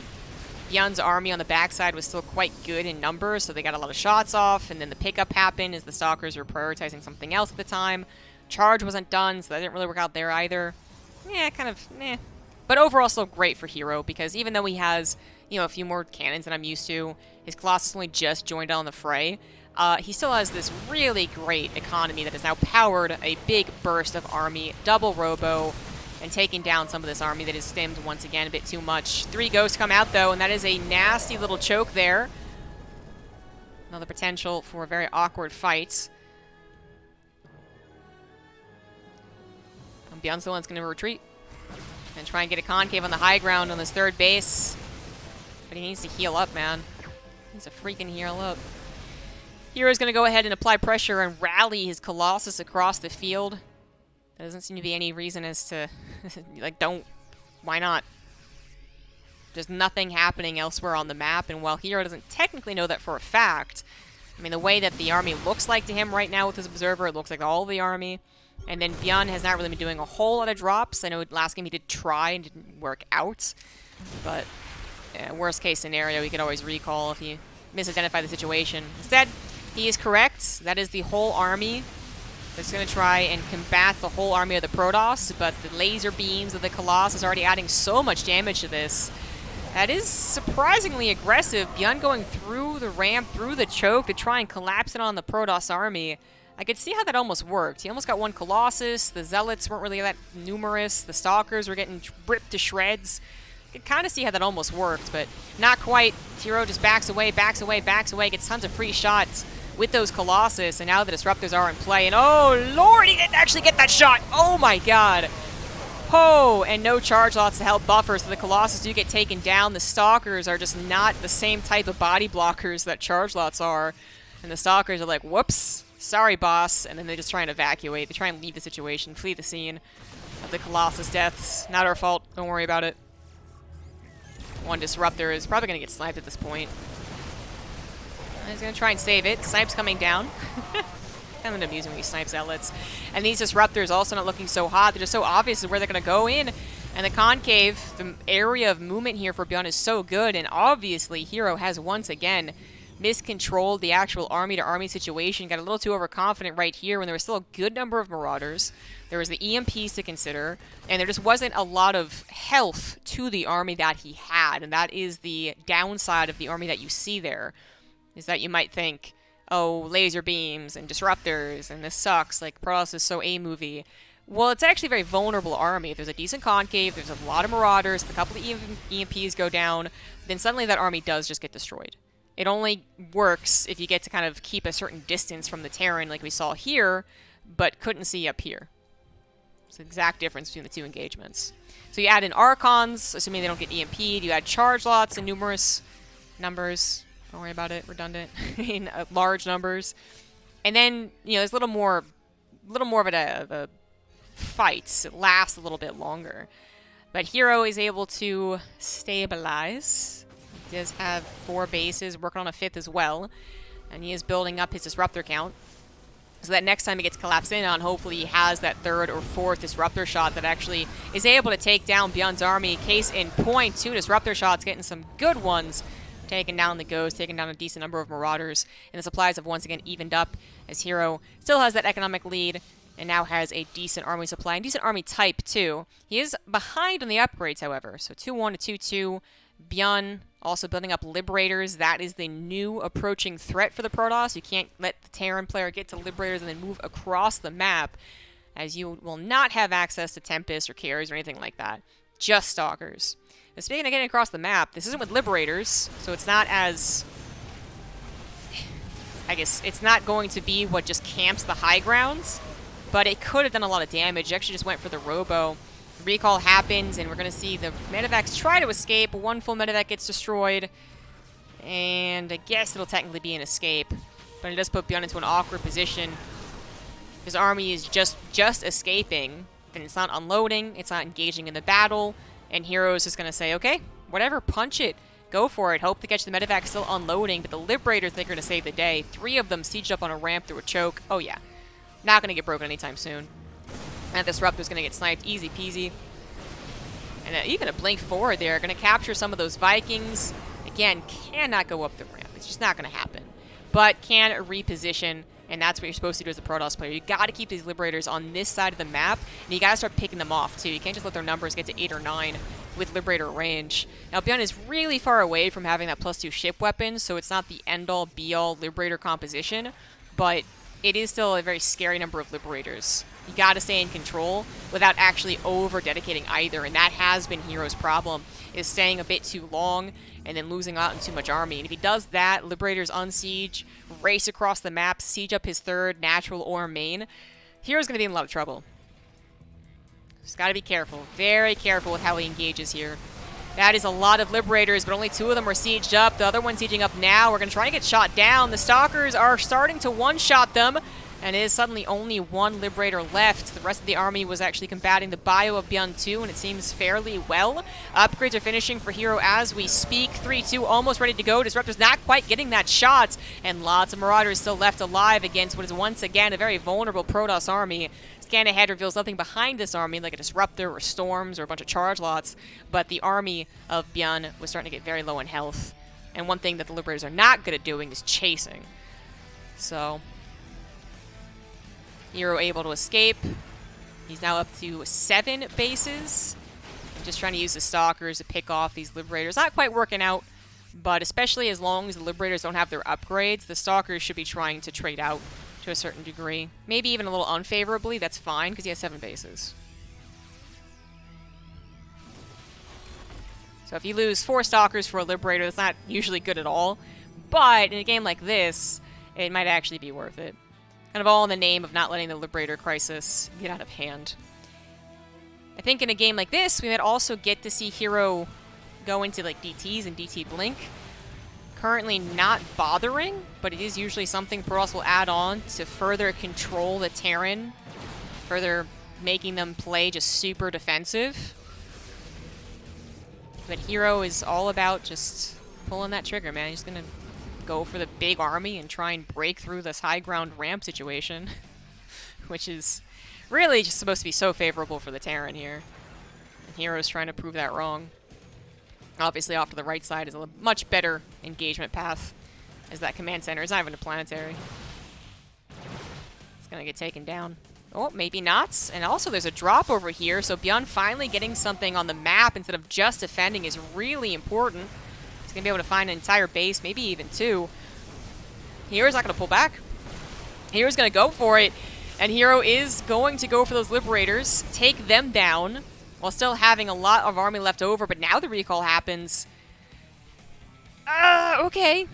Byun's army on the backside was still quite good in numbers, so they got a lot of shots off, and then the pickup happened as the stalkers were prioritizing something else at the time. Charge wasn't done, so that didn't really work out there either. Yeah, kind of, meh. But overall, still great for herO, because even though he has, you know, a few more cannons than I'm used to, his Colossus only just joined on the fray, he still has this really great economy that has now powered a big burst of army, double robo, and taking down some of this army that is stemmed once again a bit too much. 3 ghosts come out, though, and that is a nasty little choke there. Another potential for a very awkward fight. Byun's the one that's going to retreat and try and get a concave on the high ground on this 3rd base. But he needs to heal up, man. He needs to freaking heal up. herO's going to go ahead and apply pressure and rally his Colossus across the field. There doesn't seem to be any reason as to, like, why not? There's nothing happening elsewhere on the map, and while herO doesn't technically know that for a fact, I mean, the way that the army looks like to him right now with his observer, it looks like all of the army. And then Byun has not really been doing a whole lot of drops. I know last game he did try and didn't work out, but worst case scenario, he could always recall if he misidentified the situation. Instead, he is correct. That is the whole army that's going to try and combat the whole army of the Protoss, but the laser beams of the Colossus is already adding so much damage to this. That is surprisingly aggressive. Byun going through the ramp, through the choke to try and collapse it on the Protoss army. I could see how that almost worked. He almost got 1 Colossus. The Zealots weren't really that numerous. The Stalkers were getting ripped to shreds. I could kind of see how that almost worked, but not quite. herO just backs away, backs away, backs away, gets tons of free shots with those Colossus, and now the Disruptors are in play, and oh lord, he didn't actually get that shot! Oh my god! Oh, and no charge lots to help buffer, so the Colossus do get taken down. The Stalkers are just not the same type of body blockers that charge lots are, and the Stalkers are like, whoops, sorry boss, and then they just try and evacuate. They try and leave the situation, flee the scene of the Colossus deaths. Not our fault, don't worry about it. 1 Disruptor is probably going to get sniped at this point. He's going to try and save it. Snipe's coming down. Kind of amusing when you snipe Zealots. And these Disruptors also not looking so hot. They're just so obvious where they're going to go in. And the concave, the area of movement here for Byun is so good. And obviously, herO has once again miscontrolled the actual army-to-army situation. Got a little too overconfident right here when there was still a good number of Marauders. There was the EMPs to consider. And there just wasn't a lot of health to the army that he had. And that is the downside of the army that you see there. Is that you might think, oh, laser beams and Disruptors, and this sucks, like, Protoss is so A-movie. Well, it's actually a very vulnerable army. If there's a decent concave, there's a lot of marauders, if a couple of EMPs go down, then suddenly that army does just get destroyed. It only works if you get to kind of keep a certain distance from the Terran like we saw here, but couldn't see up here. It's the exact difference between the two engagements. So you add in Archons, assuming they don't get EMP'd. You add charge lots in numerous numbers. Don't worry about it, redundant. In large numbers. And then, you know, there's a little more of a fight. It lasts a little bit longer. But herO is able to stabilize. He does have 4 bases, working on a 5th as well. And he is building up his disruptor count. So that next time he gets collapsed in on, hopefully he has that 3rd or 4th disruptor shot that actually is able to take down Byun's army. Case in point, 2 disruptor shots, getting some good ones. Taking down the ghosts, taking down a decent number of marauders. And the supplies have once again evened up as herO still has that economic lead and now has a decent army supply and decent army type too. He is behind on the upgrades, however. So 2-1 to 2-2. Byun also building up Liberators. That is the new approaching threat for the Protoss. You can't let the Terran player get to Liberators and then move across the map, as you will not have access to Tempests or Carriers or anything like that. Just Stalkers. And speaking of getting across the map, this isn't with Liberators, so it's not as... I guess it's not going to be what just camps the high grounds, but it could have done a lot of damage. It actually just went for the Robo. Recall happens, and we're going to see the medevacs try to escape. 1 full medevac gets destroyed, and I guess it'll technically be an escape, but it does put Byun into an awkward position. His army is just escaping, and it's not unloading, it's not engaging in the battle, and herO is just going to say, okay, whatever, punch it, go for it, hope to catch the medevac still unloading, but the Liberators think are going to save the day. 3 of them sieged up on a ramp through a choke. Oh yeah, not going to get broken anytime soon. And this Disruptor's going to get sniped easy peasy. And even a blink forward there, going to capture some of those Vikings. Again, cannot go up the ramp. It's just not going to happen. But can reposition, and that's what you're supposed to do as a Protoss player. You got to keep these Liberators on this side of the map, and you got to start picking them off too. You can't just let their numbers get to 8 or 9 with Liberator range. Now, Byun is really far away from having that +2 ship weapon, so it's not the end-all, be-all Liberator composition, but it is still a very scary number of Liberators. You got to stay in control without actually over-dedicating either, and that has been herO's problem, is staying a bit too long and then losing out on too much army. And if he does that, Liberators unsiege, race across the map, siege up his 3rd, natural or main, herO's going to be in a lot of trouble. Just got to be careful, very careful with how he engages here. That is a lot of Liberators, but only 2 of them are sieged up. The other one's sieging up now. We're going to try to get shot down. The Stalkers are starting to one-shot them, and it is suddenly only 1 Liberator left. The rest of the army was actually combating the bio of Byun 2, and it seems fairly well. Upgrades are finishing for herO as we speak. 3-2, almost ready to go. Disruptor's not quite getting that shot, and lots of Marauders still left alive against what is once again a very vulnerable Protoss army. Scan ahead reveals nothing behind this army, like a Disruptor or Storms or a bunch of charge lots, but the army of Byun was starting to get very low in health. And one thing that the Liberators are not good at doing is chasing. So, herO able to escape. He's now up to 7 bases. I'm just trying to use the Stalkers to pick off these Liberators. Not quite working out, but especially as long as the Liberators don't have their upgrades, the Stalkers should be trying to trade out to a certain degree. Maybe even a little unfavorably, that's fine, because he has 7 bases. So if you lose 4 Stalkers for a Liberator, that's not usually good at all. But in a game like this, it might actually be worth it. Kind of all in the name of not letting the Liberator crisis get out of hand. I think in a game like this, we might also get to see herO go into like DTs and DT Blink. Currently not bothering, but it is usually something Protoss will add on to further control the Terran, further making them play just super defensive. But herO is all about just pulling that trigger, man. He's gonna go for the big army and try and break through this high ground ramp situation, which is really just supposed to be so favorable for the Terran here. And herO's trying to prove that wrong. Obviously, off to the right side is a much better engagement path, as that command center is not even a planetary. It's going to get taken down. Oh, maybe not. And also, there's a drop over here, so Byun finally getting something on the map instead of just defending is really important. He's going to be able to find an entire base, maybe even 2. herO's not going to pull back. herO's going to go for it. And herO is going to go for those Liberators, take them down, while still having a lot of army left over, but now the recall happens. Okay.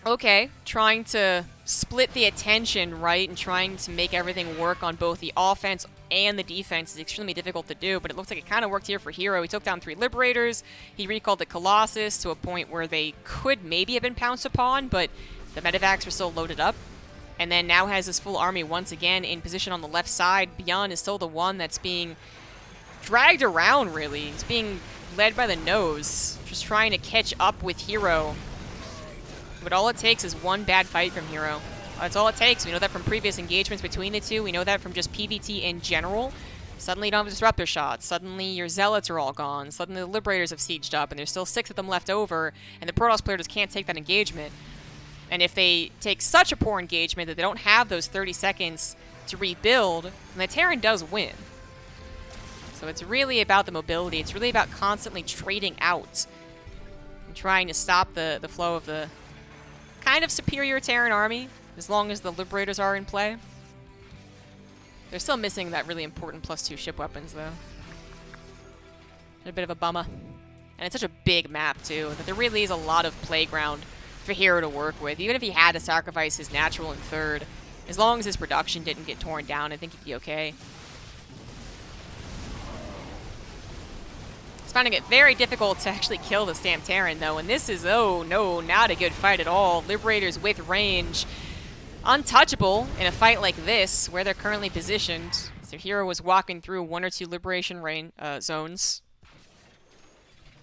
Okay, trying to split the attention, right, and trying to make everything work on both the offense and the defense is extremely difficult to do, but it looks like it kind of worked here for herO. He took down 3 Liberators, he recalled the Colossus to a point where they could maybe have been pounced upon, but the medevacs were still loaded up, and then now has his full army once again in position on the left side. Byun is still the one that's being dragged around, really. He's being led by the nose, just trying to catch up with herO. But all it takes is one bad fight from herO. That's all it takes. We know that from previous engagements between the two. We know that from just PvT in general. Suddenly you don't have disruptor shots. Suddenly your zealots are all gone. Suddenly the liberators have sieged up and there's still 6 of them left over. And the Protoss player just can't take that engagement. And if they take such a poor engagement that they don't have those 30 seconds to rebuild, then the Terran does win. So it's really about the mobility. It's really about constantly trading out and trying to stop the flow of the kind of superior Terran army, as long as the Liberators are in play. They're still missing that really important +2 ship weapons, though. They're a bit of a bummer. And it's such a big map, too, that there really is a lot of playground for herO to work with. Even if he had to sacrifice his natural in 3rd, as long as his production didn't get torn down, I think he'd be okay. It's finding it very difficult to actually kill the Stamp Terran, though, and this is, oh no, not a good fight at all. Liberators with range. Untouchable in a fight like this, where they're currently positioned. So herO was walking through 1 or 2 liberation zones.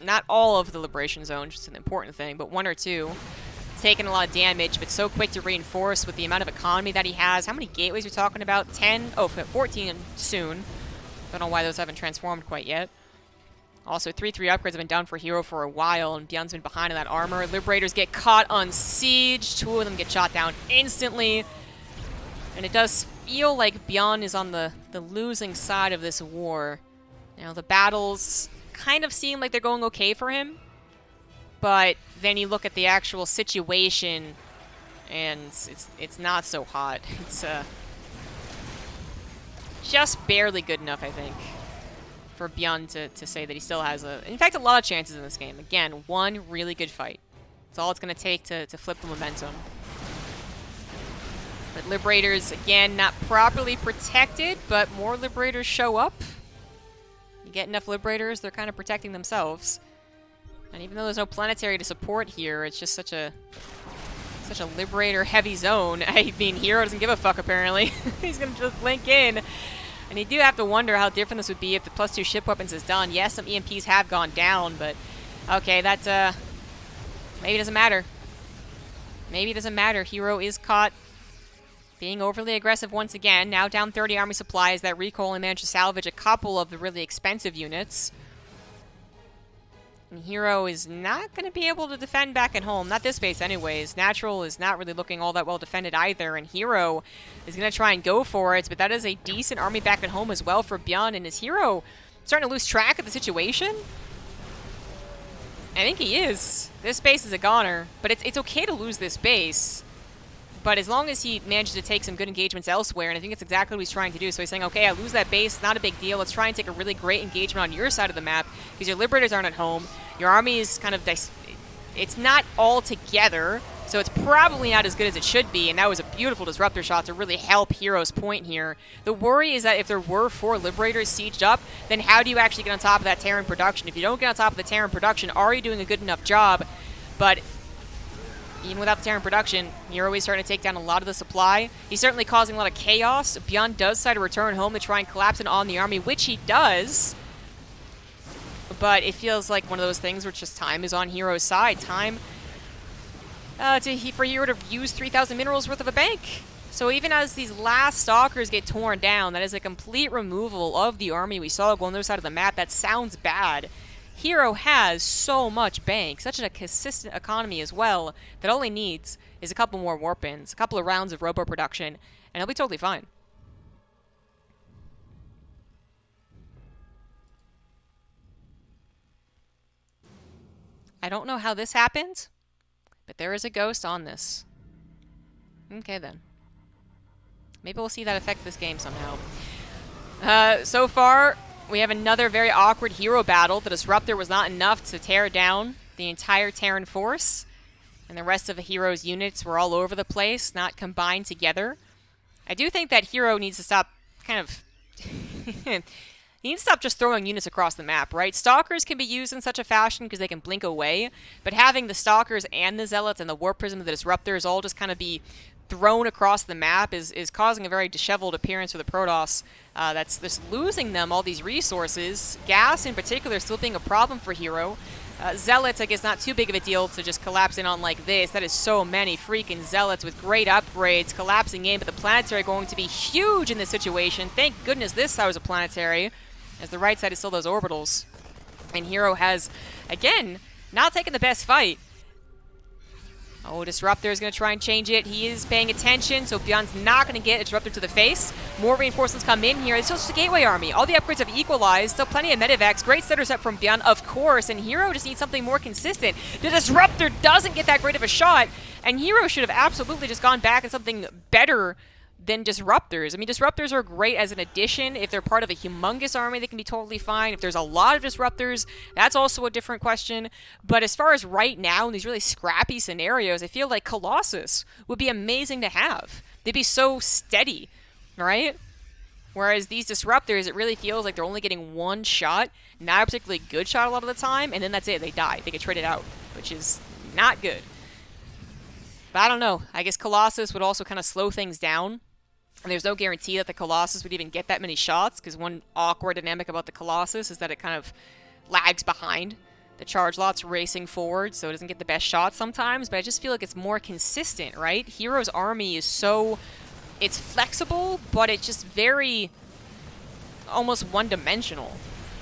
Not all of the liberation zones, which is an important thing, but 1 or 2. Taking a lot of damage, but so quick to reinforce with the amount of economy that he has. How many gateways are we talking about? 10? Oh, 14 soon. Don't know why those haven't transformed quite yet. Also, 3-3 upgrades have been down for herO for a while, and Byun's been behind in that armor. Liberators get caught on siege. 2 of them get shot down instantly. And it does feel like Byun is on the losing side of this war. You know, the battles kind of seem like they're going okay for him. But then you look at the actual situation, and it's not so hot. It's just barely good enough, I think, for Byun to say that he still has in fact, a lot of chances in this game. Again, 1 really good fight. That's all it's going to take to flip the momentum. But Liberators, again, not properly protected, but more Liberators show up. You get enough Liberators, they're kind of protecting themselves. And even though there's no planetary to support here, it's just such a Liberator-heavy zone. I mean, herO doesn't give a fuck, apparently. He's going to just link in. And you do have to wonder how different this would be if the +2 ship weapons is done. Yes, some EMPs have gone down, but okay, that maybe doesn't matter. Maybe it doesn't matter. herO is caught being overly aggressive once again. Now down 30 army supplies. That recall only managed to salvage a couple of the really expensive units. And herO is not going to be able to defend back at home. Not this base anyways. Natural is not really looking all that well defended either. And herO is going to try and go for it. But that is a decent army back at home as well for Byun. And is herO starting to lose track of the situation? I think he is. This base is a goner. But it's okay to lose this base. But as long as he manages to take some good engagements elsewhere, and I think it's exactly what he's trying to do. So he's saying, okay, I lose that base, not a big deal. Let's try and take a really great engagement on your side of the map, because your Liberators aren't at home. Your army is kind of, it's not all together, so it's probably not as good as it should be, and that was a beautiful disruptor shot to really help herO's point here. The worry is that if there were 4 Liberators sieged up, then how do you actually get on top of that Terran production? If you don't get on top of the Terran production, are you doing a good enough job? But even without the Terran production, herO is starting to take down a lot of the supply. He's certainly causing a lot of chaos. Byun does decide to return home to try and collapse it on the army, which he does. But it feels like one of those things where just time is on herO's side. Time for herO to use 3,000 minerals worth of a bank. So even as these last Stalkers get torn down, that is a complete removal of the army we saw go on the other side of the map. That sounds bad. herO has so much bank, such a consistent economy as well, that all he needs is a couple more warp ins, a couple of rounds of robo production, and he'll be totally fine. I don't know how this happened, but there is a ghost on this. Okay then. Maybe we'll see that affect this game somehow. So far, we have another very awkward hero battle. The Disruptor was not enough to tear down the entire Terran force, and the rest of the hero's units were all over the place, not combined together. I do think that hero needs to stop kind of... He needs to stop just throwing units across the map, right? Stalkers can be used in such a fashion because they can blink away, but having the Stalkers and the Zealots and the Warp Prism and the Disruptors all just kind of be thrown across the map is causing a very disheveled appearance for the Protoss. That's just losing them all these resources. Gas, in particular, still being a problem for hero. Zealots, I guess, not too big of a deal to just collapse in on like this. That is so many freaking Zealots with great upgrades collapsing in, but the Planetary going to be huge in this situation. Thank goodness this side was a Planetary, as the right side is still those orbitals. And hero has, again, not taken the best fight. Oh, Disruptor is going to try and change it. He is paying attention, so Byun's not going to get a Disruptor to the face. More reinforcements come in here. It's just a Gateway Army. All the upgrades have equalized. Still plenty of Medivacs. Great setter set from Byun, of course, and hero just needs something more consistent. The Disruptor doesn't get that great of a shot, and hero should have absolutely just gone back at something better than Disruptors. I mean, Disruptors are great as an addition. If they're part of a humongous army, they can be totally fine. If there's a lot of Disruptors, that's also a different question. But as far as right now, in these really scrappy scenarios, I feel like Colossus would be amazing to have. They'd be so steady, right? Whereas these Disruptors, it really feels like they're only getting one shot, not a particularly good shot a lot of the time, and then that's it. They die. They get traded out, which is not good. But I don't know. I guess Colossus would also kind of slow things down. And there's no guarantee that the Colossus would even get that many shots, because one awkward dynamic about the Colossus is that it kind of lags behind the charge lots racing forward, so it doesn't get the best shots sometimes, but I just feel like it's more consistent, right? Hero's army is so... It's flexible, but it's just very... almost one-dimensional.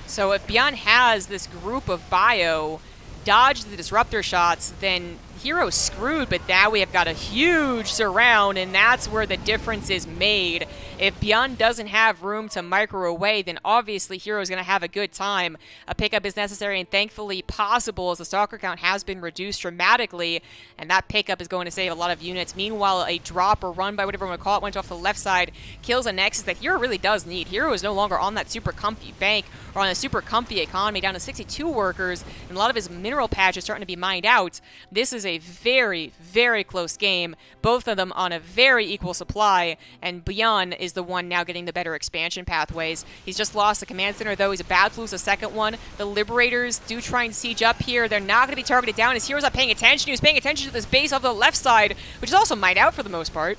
So if Byun has this group of bio dodge the Disruptor shots, then hero's screwed, but now we have got a huge surround, and that's where the difference is made. If Byun doesn't have room to micro away, then obviously hero's going to have a good time. A pickup is necessary and thankfully possible, as the Stalker count has been reduced dramatically, and that pickup is going to save a lot of units. Meanwhile, a drop or run by whatever you want to call it went off the left side, kills a Nexus that hero really does need. Hero is no longer on that super comfy bank or on a super comfy economy, down to 62 workers, and a lot of his mineral patches starting to be mined out. This is a very, very close game. Both of them on a very equal supply, and Byun is the one now getting the better expansion pathways. He's just lost the command center, though. He's about to lose the second one. The Liberators do try and siege up here. They're not going to be targeted down. His hero's not paying attention. He was paying attention to this base off the left side, which is also mined out for the most part.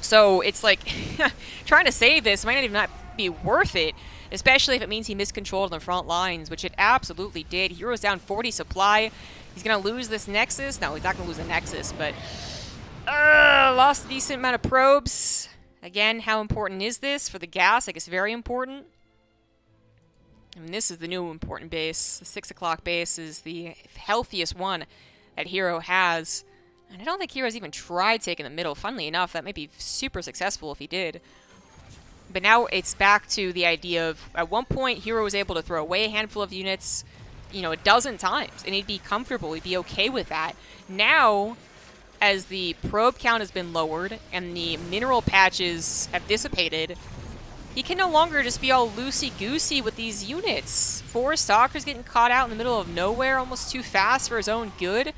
So it's like, trying to save this might not even not be worth it, especially if it means he miscontrolled the front lines, which it absolutely did. Hero's down 40 supply. He's going to lose this Nexus. No, he's not going to lose the Nexus, but lost a decent amount of probes. Again, how important is this for the gas? I guess very important. I mean, this is the new important base. The 6 o'clock base is the healthiest one that hero has. And I don't think hero's even tried taking the middle. Funnily enough, that might be super successful if he did. But now it's back to the idea of, at one point, hero was able to throw away a handful of units, you know, a dozen times, and he'd be comfortable, he'd be okay with that. Now, as the probe count has been lowered and the mineral patches have dissipated, he can no longer just be all loosey-goosey with these units. 4 Stalkers getting caught out in the middle of nowhere almost too fast for his own good.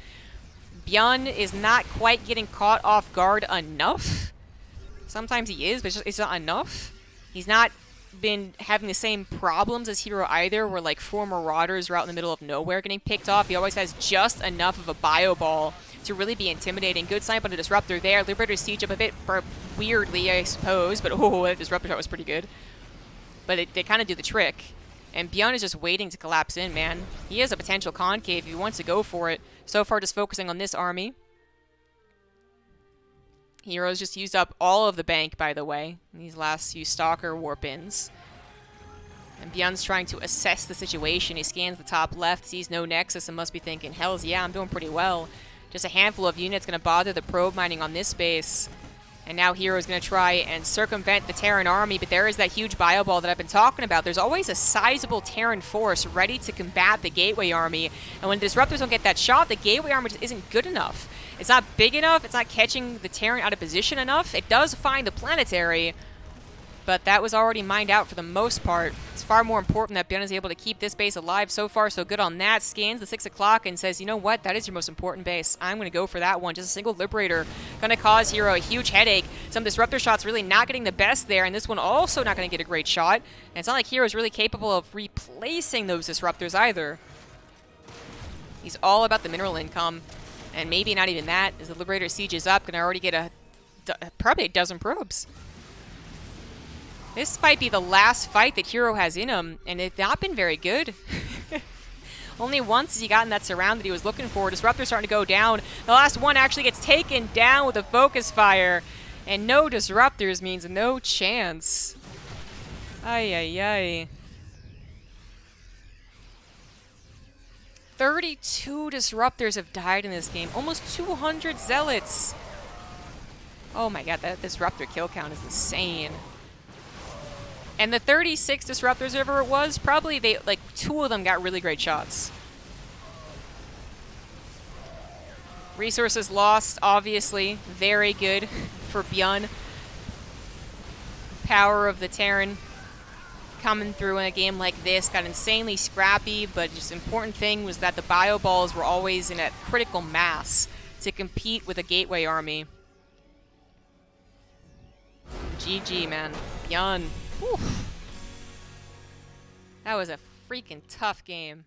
Byun is not quite getting caught off guard enough. Sometimes he is, but it's not enough. He's not been having the same problems as hero either, where like 4 Marauders are out in the middle of nowhere getting picked off. He always has just enough of a bio ball to really be intimidating. Good snipe on the Disruptor there. Liberators siege up a bit weirdly, I suppose, but oh, that Disruptor shot was pretty good. But they kind of do the trick. And Byun is just waiting to collapse in, man. He has a potential concave if he wants to go for it. So far, just focusing on this army. Heroes just used up all of the bank, by the way, in these last few Stalker warp-ins. And Byun's trying to assess the situation. He scans the top left, sees no Nexus, and must be thinking, hells yeah, I'm doing pretty well. Just a handful of units going to bother the probe mining on this base. And now herO's going to try and circumvent the Terran army, but there is that huge bio ball that I've been talking about. There's always a sizable Terran force ready to combat the Gateway army, and when Disruptors don't get that shot, the Gateway army just isn't good enough. It's not big enough, it's not catching the Terran out of position enough. It does find the planetary, but that was already mined out for the most part. It's far more important that Byun is able to keep this base alive. So far, so good on that. Scans the 6 o'clock and says, you know what? That is your most important base. I'm going to go for that one. Just a single Liberator. Going to cause herO a huge headache. Some Disruptor shots really not getting the best there, and this one also not going to get a great shot. And it's not like herO is really capable of replacing those Disruptors either. He's all about the mineral income, and maybe not even that, as the Liberator sieges up. Going to already get probably a dozen probes. This might be the last fight that herO has in him, and it's not been very good. Only once has he gotten that surround that he was looking for. Disruptor's starting to go down. The last one actually gets taken down with a focus fire, and no Disruptors means no chance. Ay, ay, ay. 32 Disruptors have died in this game. Almost 200 Zealots. Oh my god, that Disruptor kill count is insane. And the 36 Disruptors, whatever it was, probably like 2 of them got really great shots. Resources lost, obviously. Very good for Byun. Power of the Terran coming through in a game like this. Got insanely scrappy, but just important thing was that the bio balls were always in a critical mass to compete with a Gateway army. GG, man. Byun. Whew. That was a freaking tough game.